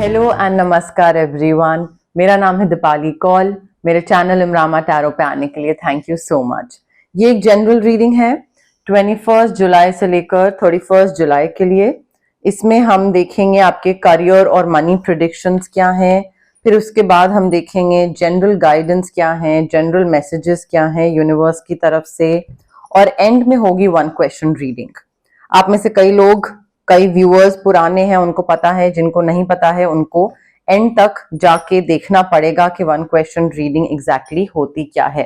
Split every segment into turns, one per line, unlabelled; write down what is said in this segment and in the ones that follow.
Hello and नमस्कार everyone. मेरा नाम है दीपाली कौल। मेरे चैनल इमरामा टैरो पे आने के लिए थैंक यू सो मच। ये एक जनरल रीडिंग है 21 जुलाई से लेकर 31 जुलाई के लिए। इसमें हम देखेंगे आपके करियर और मनी प्रेडिक्शंस क्या हैं, फिर उसके बाद हम देखेंगे जनरल गाइडेंस क्या है, जनरल मैसेजेस क्या है यूनिवर्स की तरफ से, और एंड में होगी 1 क्वेश्चन रीडिंग। आप में से कई व्यूअर्स पुराने हैं, उनको पता है, जिनको नहीं पता है उनको एंड तक जाके देखना पड़ेगा कि 1 क्वेश्चन रीडिंग एग्जैक्टली होती क्या है।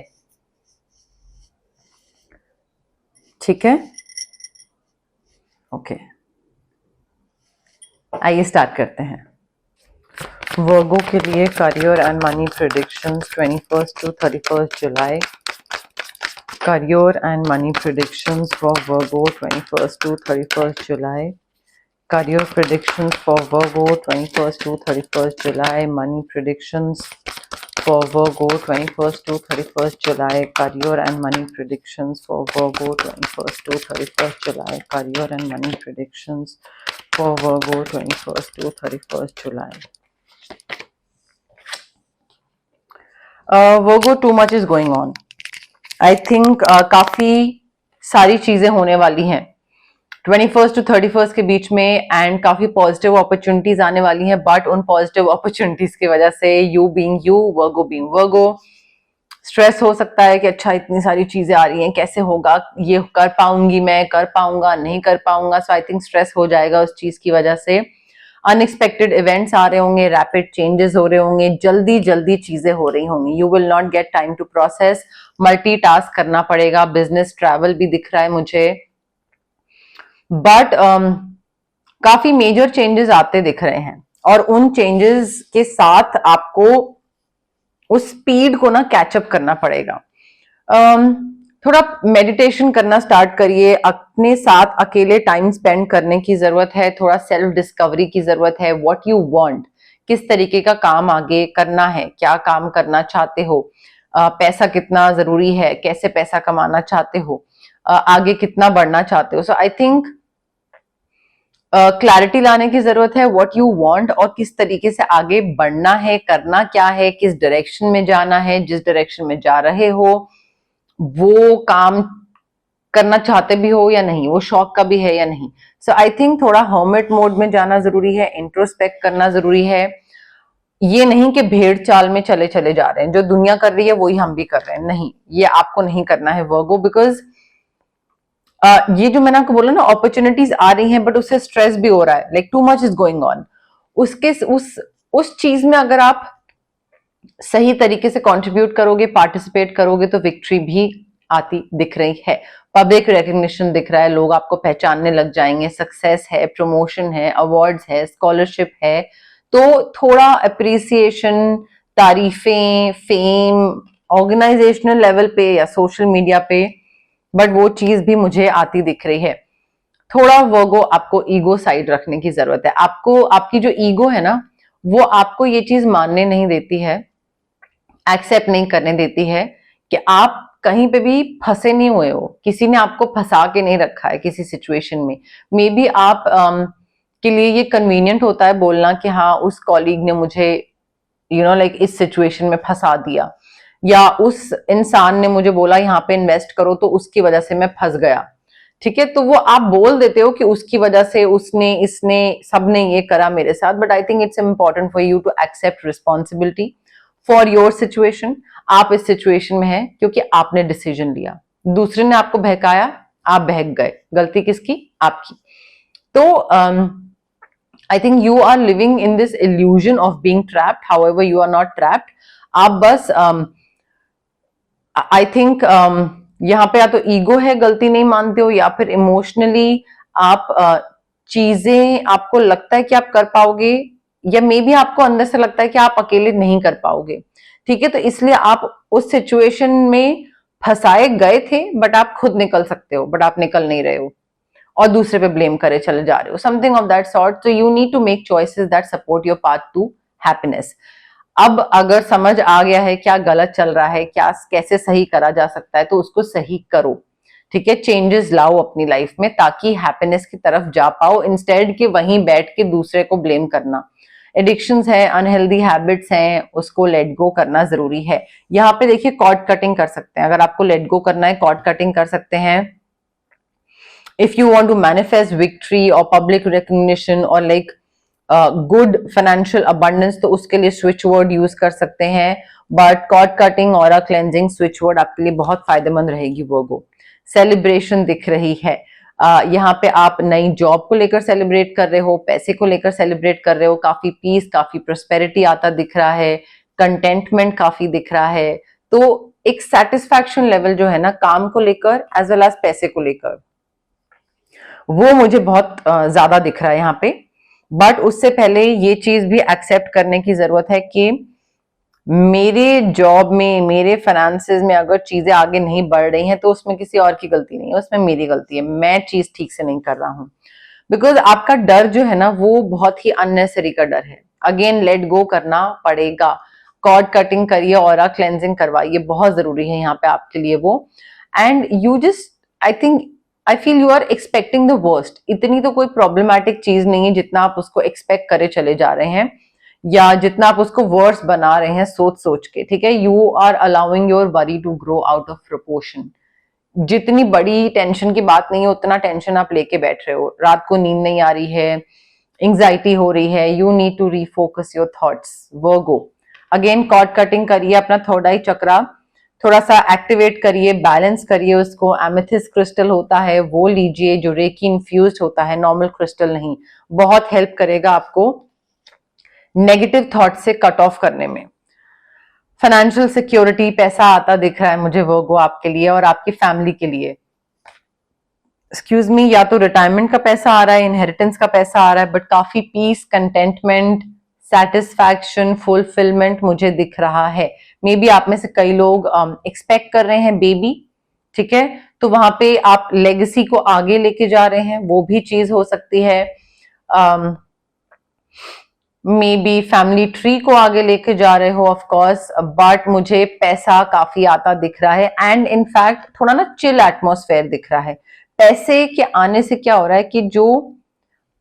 ठीक है, ओके, आइए स्टार्ट करते हैं। वर्गो के लिए career and money predictions 21 to 31 July. Career and money predictions for Virgo 21 to 31 July. Career predictions for Virgo 21st to 31st July. Money predictions for Virgo 21st to 31st July. Career and money predictions for Virgo 21st to 31st July. Career and money predictions for Virgo 21st to 31st July. Virgo, too much is going on. I think काफी सारी चीजें होने वाली हैं 21 to 31 के बीच में, and काफी positive opportunities आने वाली हैं। बट उन पॉजिटिव अपॉर्चुनिटीज की वजह से you being you, Virgo being Virgo, stress हो सकता है कि अच्छा इतनी सारी चीजें आ रही हैं, कैसे होगा, ये कर पाऊंगी मैं, कर पाऊंगा, नहीं कर पाऊंगा। सो आई थिंक स्ट्रेस हो जाएगा उस चीज की वजह से। अनएक्सपेक्टेड इवेंट्स आ रहे होंगे, रैपिड चेंजेस हो रहे होंगे, जल्दी जल्दी चीजें हो रही होंगी। You will not get time to process, multitask करना पड़ेगा। बिजनेस ट्रैवल भी दिख रहा है मुझे, बट काफी मेजर चेंजेस आते दिख रहे हैं, और उन चेंजेस के साथ आपको उस स्पीड को ना कैचअप करना पड़ेगा। थोड़ा मेडिटेशन करना स्टार्ट करिए, अपने साथ अकेले टाइम स्पेंड करने की जरूरत है, थोड़ा सेल्फ डिस्कवरी की जरूरत है। व्हाट यू वांट, किस तरीके का काम आगे करना है, क्या काम करना चाहते हो, पैसा कितना जरूरी है, कैसे पैसा कमाना चाहते हो, आगे कितना बढ़ना चाहते हो। सो आई थिंक क्लैरिटी लाने की जरूरत है, व्हाट यू वांट, और किस तरीके से आगे बढ़ना है, करना क्या है, किस डायरेक्शन में जाना है। जिस डायरेक्शन में जा रहे हो वो काम करना चाहते भी हो या नहीं, वो शौक का भी है या नहीं। सो आई थिंक थोड़ा हर्मिट मोड में जाना जरूरी है, इंट्रोस्पेक्ट करना जरूरी है। ये नहीं कि भेड़ चाल में चले चले जा रहे हैं, जो दुनिया कर रही है वही हम भी कर रहे हैं, नहीं, ये आपको नहीं करना है वर्गो। बिकॉज ये जो मैंने आपको बोला ना, अपॉर्चुनिटीज आ रही हैं बट उससे स्ट्रेस भी हो रहा है, like too much is going on. उसके उस चीज में अगर आप सही तरीके से कंट्रीब्यूट करोगे, पार्टिसिपेट करोगे, तो विक्ट्री भी आती दिख रही है। पब्लिक रिकग्निशन दिख रहा है, लोग आपको पहचानने लग जाएंगे, सक्सेस है, प्रमोशन है, अवार्ड्स है, स्कॉलरशिप है। तो थोड़ा अप्रिसिएशन, तारीफें, फेम ऑर्गेनाइजेशनल लेवल पे या सोशल मीडिया पे, बट वो चीज भी मुझे आती दिख रही है। थोड़ा वर्गो आपको ईगो साइड रखने की जरूरत है। आपको, आपकी जो ईगो है ना, वो आपको ये चीज मानने नहीं देती है, एक्सेप्ट नहीं करने देती है कि आप कहीं पे भी फंसे नहीं हुए हो, किसी ने आपको फंसा के नहीं रखा है किसी सिचुएशन में। मे बी आप के लिए ये कन्वीनियंट होता है बोलना कि हाँ उस कॉलीग ने मुझे लाइक इस सिचुएशन में फंसा दिया, या उस इंसान ने मुझे बोला यहाँ पे इन्वेस्ट करो तो उसकी वजह से मैं फंस गया। ठीक है, तो वो आप बोल देते हो कि उसकी वजह से, उसने, इसने, सबने ये करा मेरे साथ। But I think it's important for you to accept responsibility for your situation. आप इस सिचुएशन में हैं क्योंकि आपने डिसीजन लिया, दूसरे ने आपको बहकाया, आप बहक गए। गलती किसकी? आपकी। तो I think you are living in this illusion of being trapped, however you are not trapped. आप बस आई थिंक यहाँ पे या तो ईगो है, गलती नहीं मानते हो, या फिर इमोशनली आप चीजें, आपको लगता है कि आप कर पाओगे, या मे बी आपको अंदर से लगता है कि आप अकेले नहीं कर पाओगे। ठीक है, तो इसलिए आप उस सिचुएशन में फंसाए गए थे, बट आप खुद निकल सकते हो, बट आप निकल नहीं रहे हो और दूसरे पे ब्लेम करे चले जा रहे हो, something of that sort. So you need to make choices that support your path to happiness. अब अगर समझ आ गया है क्या गलत चल रहा है, क्या कैसे सही करा जा सकता है, तो उसको सही करो। ठीक है, चेंजेस लाओ अपनी लाइफ में ताकि हैप्पीनेस की तरफ जा पाओ, इंस्टेड कि वहीं बैठ के दूसरे को ब्लेम करना। एडिक्शंस है, अनहेल्दी हैबिट्स हैं, उसको लेट गो करना जरूरी है। यहाँ पे देखिए कॉर्ड कटिंग कर सकते हैं, अगर आपको लेट गो करना है कॉर्ड कटिंग कर सकते हैं। If you want to manifest victory और पब्लिक रिकग्निशन और लाइक गुड फाइनेंशियल अबंडेंस, तो उसके लिए स्विच वर्ड यूज कर सकते हैं। बट कॉर्ड कटिंग और क्लेंजिंग स्विच वर्ड आपके लिए बहुत फायदेमंद रहेगी। वर्गो सेलिब्रेशन दिख रही है, यहाँ पे आप नई जॉब को लेकर सेलिब्रेट कर रहे हो, पैसे को लेकर सेलिब्रेट कर रहे हो, काफी पीस, काफी प्रोस्पेरिटी आता दिख रहा है, कंटेंटमेंट काफी दिख रहा है। तो एक सेटिस्फैक्शन लेवल जो है ना काम को लेकर एज वेल एज पैसे को लेकर, वो मुझे बहुत ज्यादा दिख रहा है यहाँ पे। बट उससे पहले ये चीज भी एक्सेप्ट करने की जरूरत है कि मेरे जॉब में, मेरे फाइनेंसेस में अगर चीजें आगे नहीं बढ़ रही हैं तो उसमें किसी और की गलती नहीं है, उसमें मेरी गलती है, मैं चीज ठीक से नहीं कर रहा हूं। बिकॉज आपका डर जो है ना वो बहुत ही अननेसेसरी का डर है। अगेन लेट गो करना पड़ेगा, कॉर्ड कटिंग करिए, ऑरा क्लेंजिंग करवाइए, बहुत जरूरी है यहाँ पे आपके लिए वो। And you just I feel you are expecting the worst. इतनी तो कोई प्रॉब्लमैटिक चीज नहीं है जितना आप उसको एक्सपेक्ट करे चले जा रहे हैं, या जितना आप उसको वर्स बना रहे हैं सोच सोच के, ठीक है। You are allowing your worry to grow out of proportion. जितनी बड़ी टेंशन की बात नहीं है उतना टेंशन आप लेके बैठ रहे हो, रात को नींद नहीं आ रही है, एंग्जाइटी हो रही है, you need to refocus your thoughts. Virgo again cord cutting करिए, अपना थर्ड आई चक्रा थोड़ा सा एक्टिवेट करिए, बैलेंस करिए उसको। एमेथिस्ट क्रिस्टल होता है वो लीजिए जो रेकी इन्फ्यूज्ड होता है, नॉर्मल क्रिस्टल नहीं। बहुत हेल्प करेगा आपको नेगेटिव थॉट से कट ऑफ करने में। फाइनेंशियल सिक्योरिटी, पैसा आता दिख रहा है मुझे वर्गो आपके लिए और आपकी फैमिली के लिए। एक्सक्यूज मी, या तो रिटायरमेंट का पैसा आ रहा है, इनहेरिटेंस का पैसा आ रहा है, बट काफी पीस, कंटेंटमेंट, सेटिस्फैक्शन, फुलफिलमेंट मुझे दिख रहा है। मे बी आप में से कई लोग एक्सपेक्ट कर रहे हैं बेबी, ठीक है, तो वहां पे आप लेगेसी को आगे लेके जा रहे हैं, वो भी चीज हो सकती है। मे बी फैमिली ट्री को आगे लेके जा रहे हो ऑफ कोर्स, बट मुझे पैसा काफी आता दिख रहा है। एंड इनफैक्ट थोड़ा ना चिल एटमॉस्फेयर दिख रहा है। पैसे के आने से क्या हो रहा है कि जो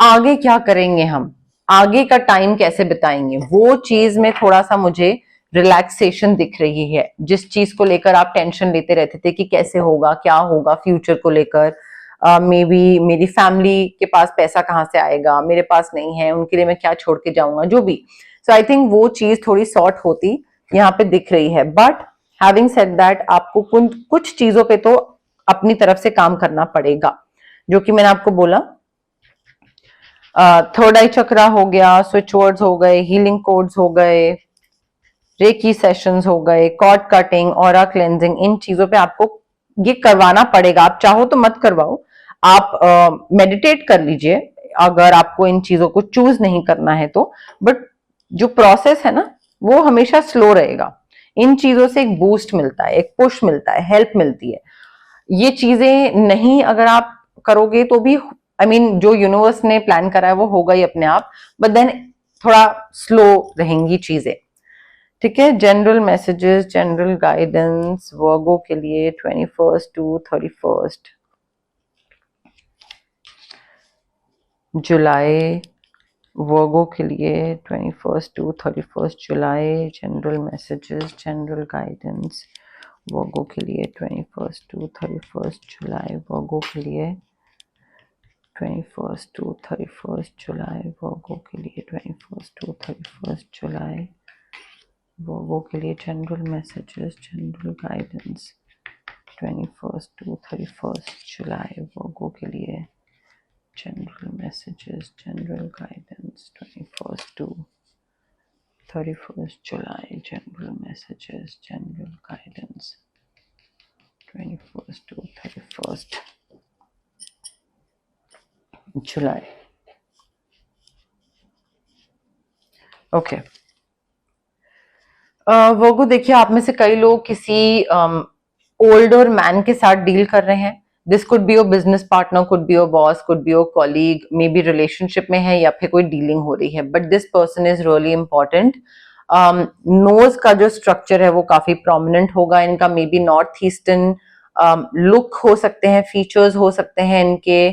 आगे क्या करेंगे, हम आगे का टाइम कैसे बिताएंगे, वो चीज में थोड़ा सा मुझे रिलैक्सेशन दिख रही है। जिस चीज को लेकर आप टेंशन लेते रहते थे कि कैसे होगा, क्या होगा फ्यूचर को लेकर, मे बी मेरी फैमिली के पास पैसा कहाँ से आएगा, मेरे पास नहीं है, उनके लिए मैं क्या छोड़ के जाऊंगा, जो भी। सो आई थिंक वो चीज थोड़ी सॉर्ट होती यहाँ पे दिख रही है। बट हैविंग सेड दैट, आपको कुछ चीजों पे तो अपनी तरफ से काम करना पड़ेगा, जो कि मैंने आपको बोला। थर्ड आई चक्रा हो गया, स्विच वर्ड्स हो गए, हीलिंग कोड्स हो गए, रेकी सेशंस हो गए, कॉर्ड कटिंग, ऑरा क्लेंजिंग, इन चीजों पे आपको ये करवाना पड़ेगा। आप चाहो तो मत करवाओ, आप मेडिटेट कर लीजिए अगर आपको इन चीजों को चूज नहीं करना है तो। बट जो प्रोसेस है ना वो हमेशा स्लो रहेगा। इन चीजों से एक बूस्ट मिलता है, एक पुश मिलता है, हेल्प मिलती है। ये चीजें नहीं अगर आप करोगे तो भी जो यूनिवर्स ने प्लान करा है वो होगा ही अपने आप, बट देन थोड़ा स्लो रहेंगी चीजें, ठीक है। General messages, general guidance Virgo के लिए 21 to 31 जुलाई, वर्गो के लिए 21 to 31 जुलाई, general messages, general guidance Virgo के लिए 21 to 31 जुलाई, वर्गो के लिए 21 to 31 जुलाई, वर्गो के लिए 21 to 31 जुलाई, वर्गो के लिए general messages, general guidance 21 to 31 जुलाई, वर्गो के लिए general messages, general guidance 21 to 31 जुलाई, general messages, general guidance 21 to 31 जुलाई। ओके, वर्गो देखिए, आप में से कई लोग किसी ओल्डर मैन के साथ डील कर रहे हैं। This could be your business partner, could be your boss, could be your colleague, maybe relationship में है या फिर कोई डीलिंग हो रही है, but this person is really important. Nose का जो स्ट्रक्चर है वो काफी प्रोमिनेंट होगा इनका, maybe north eastern look हो सकते हैं, फीचर्स हो सकते हैं इनके,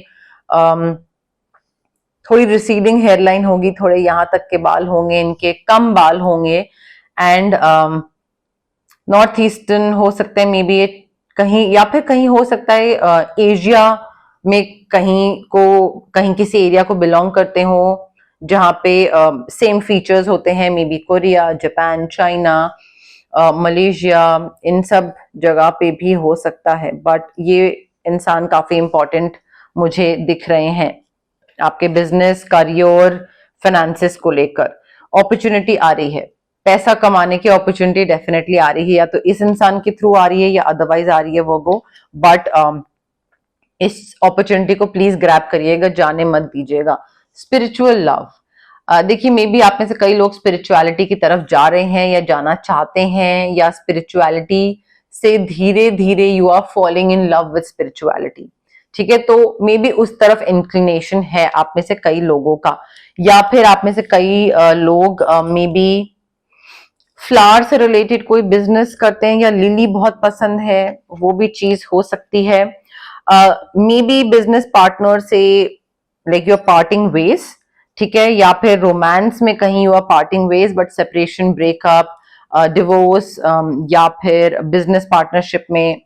थोड़ी रिसीडिंग हेयरलाइन होगी, थोड़े यहाँ तक के बाल होंगे, इनके कम बाल होंगे, एंड नॉर्थ ईस्टर्न हो सकते हैं मे बी, कहीं या फिर कहीं हो सकता है एशिया में कहीं किसी एरिया को बिलोंग करते हो जहाँ पे सेम फीचर्स होते हैं, maybe Korea, Japan, China, Malaysia, इन सब जगह पे भी हो सकता है। बट ये इंसान काफी इंपॉर्टेंट मुझे दिख रहे हैं आपके बिजनेस, करियर, फाइनेंसेस को लेकर। अपॉर्चुनिटी आ रही है, पैसा कमाने की अपॉर्चुनिटी डेफिनेटली आ रही है, या तो इस इंसान के थ्रू आ रही है या अदरवाइज आ रही है वो गो। बट इस अपॉर्चुनिटी को प्लीज ग्रैब करिएगा, जाने मत दीजिएगा। स्पिरिचुअल लव, देखिए मे बी आप में से कई लोग स्पिरिचुअलिटी की तरफ जा रहे हैं या जाना चाहते हैं, या स्पिरिचुअलिटी से धीरे धीरे you are following in love with spirituality. ठीक है, तो मे बी उस तरफ इंक्लिनेशन है आप में से कई लोगों का, या फिर आप में से कई लोग मे बी फ्लावर से रिलेटेड कोई बिजनेस करते हैं, या लिली बहुत पसंद है, वो भी चीज हो सकती है। मे बी बिजनेस पार्टनर से लाइक यूर पार्टिंग वेज, ठीक है, या फिर रोमांस में कहीं you are parting ways, but separation, breakup, divorce, या फिर बिजनेस पार्टनरशिप में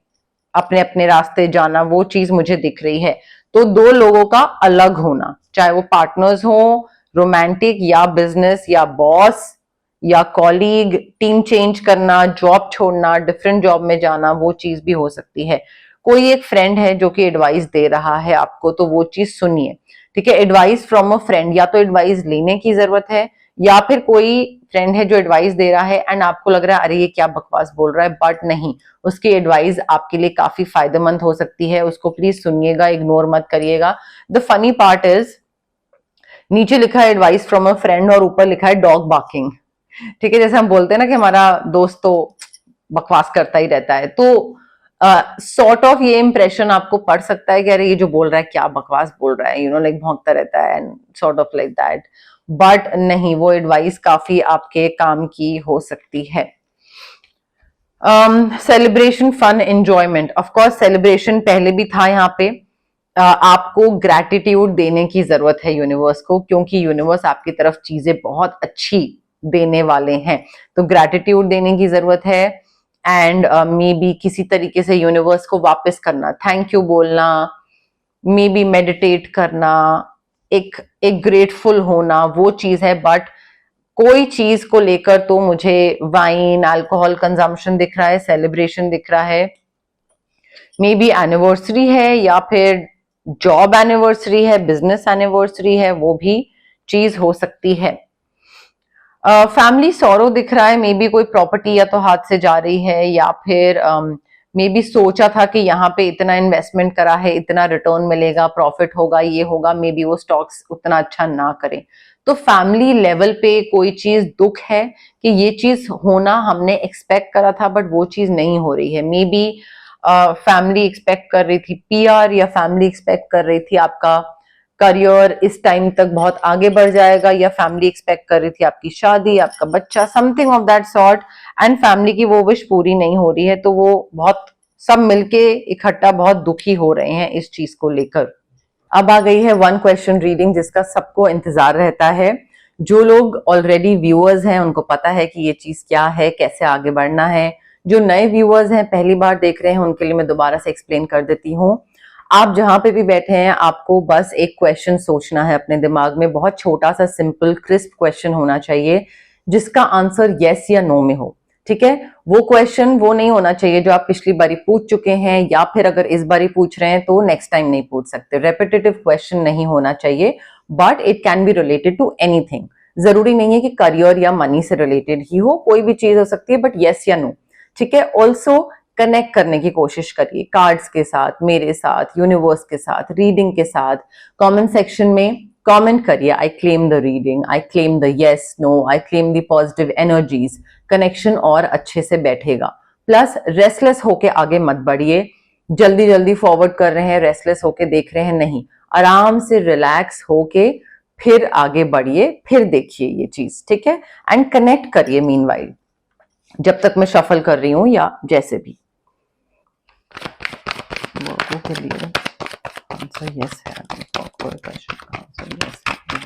अपने अपने रास्ते जाना, वो चीज मुझे दिख रही है। तो दो लोगों का अलग होना, चाहे वो पार्टनर्स हो, रोमांटिक या बिजनेस या बॉस या कॉलीग, टीम चेंज करना, जॉब छोड़ना, डिफरेंट जॉब में जाना, वो चीज भी हो सकती है। कोई एक फ्रेंड है जो कि एडवाइस दे रहा है आपको, तो वो चीज सुनिए। ठीक है, एडवाइस फ्रॉम अ फ्रेंड, या तो एडवाइस लेने की जरूरत है, या फिर कोई फ्रेंड है जो एडवाइस दे रहा है एंड आपको लग रहा है अरे ये क्या बकवास बोल रहा है, बट नहीं, उसकी एडवाइस आपके लिए काफी फायदेमंद हो सकती है, उसको प्लीज सुनिएगा, इग्नोर मत करिएगा। द फनी पार्ट इज नीचे लिखा है एडवाइस फ्रॉम अ फ्रेंड और ऊपर लिखा है डॉग बार्किंग। ठीक है, जैसे हम बोलते हैं ना कि हमारा दोस्त तो बकवास करता ही रहता है, तो सॉर्ट ऑफ ये इंप्रेशन आपको पड़ सकता है कि अरे ये जो बोल रहा है क्या बकवास बोल रहा है, लाइक भौंकता रहता है and sort of like that. But नहीं, वो एडवाइस काफी आपके काम की हो सकती है। Celebration, fun, enjoyment, of course celebration पहले भी था यहाँ पे। आपको ग्रैटिट्यूड देने की जरूरत है यूनिवर्स को, क्योंकि यूनिवर्स आपकी तरफ चीजें बहुत अच्छी देने वाले हैं, तो ग्रैटिट्यूड देने की जरूरत है। एंड मे बी किसी तरीके से यूनिवर्स को वापस करना, थैंक यू बोलना, मे बी मेडिटेट करना, एक ग्रेटफुल होना, वो चीज है। बट कोई चीज को लेकर तो मुझे वाइन, अल्कोहल कंजम्पशन दिख रहा है, सेलिब्रेशन दिख रहा है, मे बी एनिवर्सरी है, या फिर जॉब एनिवर्सरी है, बिजनेस एनिवर्सरी है, वो भी चीज हो सकती है। फैमिली सॉरो दिख रहा है, मे बी कोई प्रॉपर्टी या तो हाथ से जा रही है, या फिर मे बी सोचा था कि यहाँ पे इतना इन्वेस्टमेंट करा है, इतना रिटर्न मिलेगा, प्रॉफिट होगा, ये होगा, मे बी वो स्टॉक्स उतना अच्छा ना करें। तो फैमिली लेवल पे कोई चीज दुख है कि ये चीज होना हमने एक्सपेक्ट करा था बट वो चीज नहीं हो रही है। मे बी फैमिली एक्सपेक्ट कर रही थी पीआर, या फैमिली एक्सपेक्ट कर रही थी आपका करियर इस टाइम तक बहुत आगे बढ़ जाएगा, या फैमिली एक्सपेक्ट कर रही थी आपकी शादी, आपका बच्चा, something of that sort, and family की वो विश पूरी नहीं हो रही है, तो वो बहुत सब मिलके इकट्ठा बहुत दुखी हो रहे हैं इस चीज को लेकर। अब आ गई है वन क्वेश्चन रीडिंग जिसका सबको इंतजार रहता है। जो लोग ऑलरेडी व्यूअर्स हैं उनको पता है कि ये चीज क्या है, कैसे आगे बढ़ना है। जो नए व्यूअर्स हैं, पहली बार देख रहे हैं, उनके लिए मैं दोबारा से एक्सप्लेन कर देती हूँ। आप जहां पे भी बैठे हैं, आपको बस एक क्वेश्चन सोचना है अपने दिमाग में, बहुत छोटा सा सिंपल क्रिस्प क्वेश्चन होना चाहिए जिसका आंसर यस या नो में हो। ठीक है, वो क्वेश्चन वो नहीं होना चाहिए जो आप पिछली बारी पूछ चुके हैं, या फिर अगर इस बारी पूछ रहे हैं तो नेक्स्ट टाइम नहीं पूछ सकते। रेपिटेटिव क्वेश्चन नहीं होना चाहिए, but it can be related to anything. जरूरी नहीं है कि करियर या मनी से रिलेटेड ही हो, कोई भी चीज हो सकती है, बट यस या नो। ठीक है, ऑल्सो कनेक्ट करने की कोशिश करिए कार्ड्स के साथ, मेरे साथ, यूनिवर्स के साथ, रीडिंग के साथ। कमेंट सेक्शन में कमेंट करिए, I claim the reading, I claim the yes no, I claim the positive energies. Connection और अच्छे से बैठेगा। प्लस रेस्टलेस होके आगे मत बढ़िए, जल्दी जल्दी फॉरवर्ड कर रहे हैं, रेस्टलेस होके देख रहे हैं, नहीं, आराम से रिलैक्स होके फिर आगे बढ़िए, फिर देखिए ये चीज। ठीक है, एंड कनेक्ट करिए मीनवाइल, जब तक मैं शफल कर रही हूं या जैसे भी। लोगों के लिए आंसर यस है, कोई क्वेश्चन का आंसर यस है।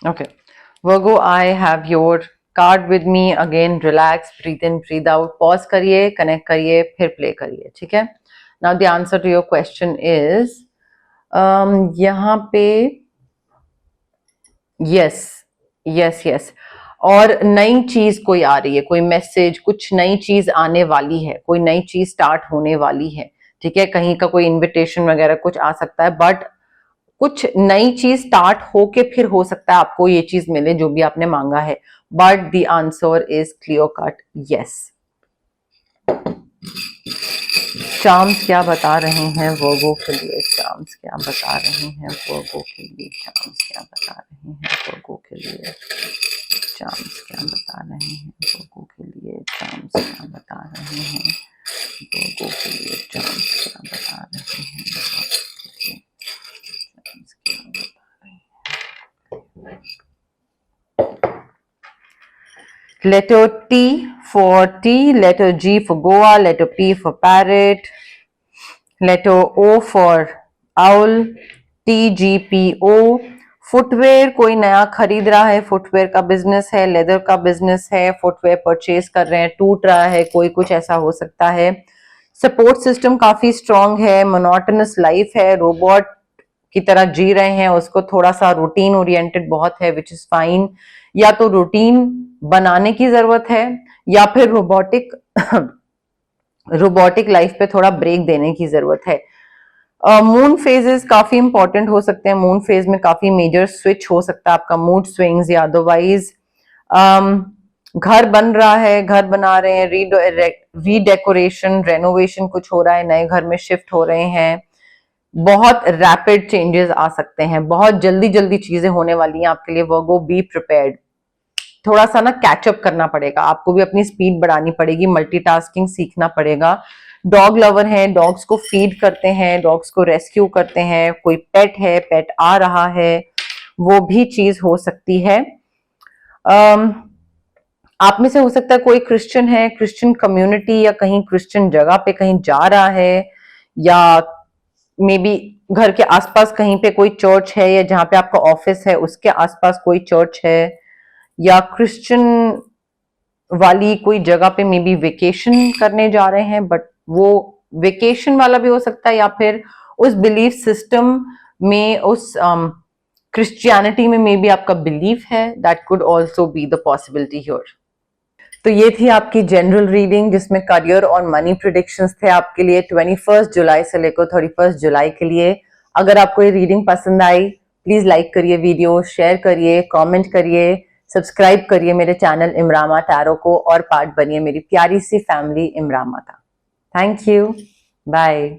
Okay. Virgo, I have your card with me. Again, relax, breathe in, breathe out. Pause करिए, connect करिए, फिर play करिए, ठीक है? Now the answer to your question is यहाँ पे yes, yes, yes. और नई चीज कोई आ रही है, कोई मैसेज, कुछ नई चीज आने वाली है, कोई नई चीज स्टार्ट होने वाली है, ठीक है? कहीं का कोई इनविटेशन वगैरह कुछ आ सकता है, बट कुछ नई चीज स्टार्ट होके फिर हो सकता है आपको ये चीज मिले जो भी आपने मांगा है, but the answer is clear cut yes. Charms क्या बता रहे हैं वर्गो के लिए? चार्म्स क्या बता रहे हैं वर्गो के लिए? चार्म्स क्या बता रहे हैं वर्गो के लिए? चार्म्स क्या बता रहे हैं वर्गो के लिए? चार्म्स क्या बता रहे हैं वर्गो के लिए? चार्म्स क्या बता रहे हैं वर्गो के लिए? चार्म्स क्या बता रहे हैं? Letter T for tea, letter G for Goa, letter P for parrot, letter O for owl, TGPO। Footwear कोई नया खरीद रहा है, फुटवेयर का बिजनेस है, लेदर का बिजनेस है, फुटवेयर परचेज कर रहे हैं, टूट रहा है कोई, कुछ ऐसा हो सकता है। सपोर्ट सिस्टम काफी स्ट्रांग है, मोनोटोनस लाइफ है, रोबोट की तरह जी रहे हैं, उसको थोड़ा सा रूटीन ओरिएंटेड बहुत है, विच इज फाइन। या तो रूटीन बनाने की जरूरत है या फिर रोबोटिक लाइफ पे थोड़ा ब्रेक देने की जरूरत है। मून फेजेस काफी इंपॉर्टेंट हो सकते हैं, मून फेज में काफी मेजर स्विच हो सकता है आपका, मूड स्विंग्स या अदरवाइज घर बन रहा है, घर बना रहे हैं, रीडेकोरेशन, रेनोवेशन कुछ हो रहा है, नए घर में शिफ्ट हो रहे हैं, बहुत रैपिड चेंजेस आ सकते हैं, बहुत जल्दी जल्दी चीजें होने वाली हैं आपके लिए वर्गो। बी प्रिपेयर्ड, थोड़ा सा ना कैचअप करना पड़ेगा आपको भी, अपनी स्पीड बढ़ानी पड़ेगी, मल्टीटास्किंग सीखना पड़ेगा। डॉग लवर हैं, डॉग्स को फीड करते हैं, डॉग्स को रेस्क्यू करते हैं, कोई पेट है, पेट आ रहा है, वो भी चीज हो सकती है। आप में से हो सकता है कोई क्रिश्चियन है, क्रिश्चियन कम्युनिटी या कहीं क्रिश्चियन जगह पे कहीं जा रहा है, या मे बी घर के आसपास कहीं पे कोई चर्च है, या जहां पे आपका ऑफिस है उसके आसपास कोई चर्च है, या क्रिश्चियन वाली कोई जगह पे मे बी वेकेशन करने जा रहे हैं, बट वो वेकेशन वाला भी हो सकता है, या फिर उस बिलीफ सिस्टम में, उस क्रिश्चियनिटी में मे बी आपका बिलीफ है, that could also be the possibility here. तो ये थी आपकी जनरल रीडिंग जिसमें करियर और मनी प्रिडिक्शंस थे आपके लिए 21 जुलाई से लेकर 31 जुलाई के लिए। अगर आपको ये रीडिंग पसंद आई, प्लीज लाइक करिए वीडियो, शेयर करिए, कमेंट करिए, सब्सक्राइब करिए मेरे चैनल इमरामा टैरो को, और पार्ट बनिए मेरी प्यारी सी फैमिली इमरामा का। Thank you, bye.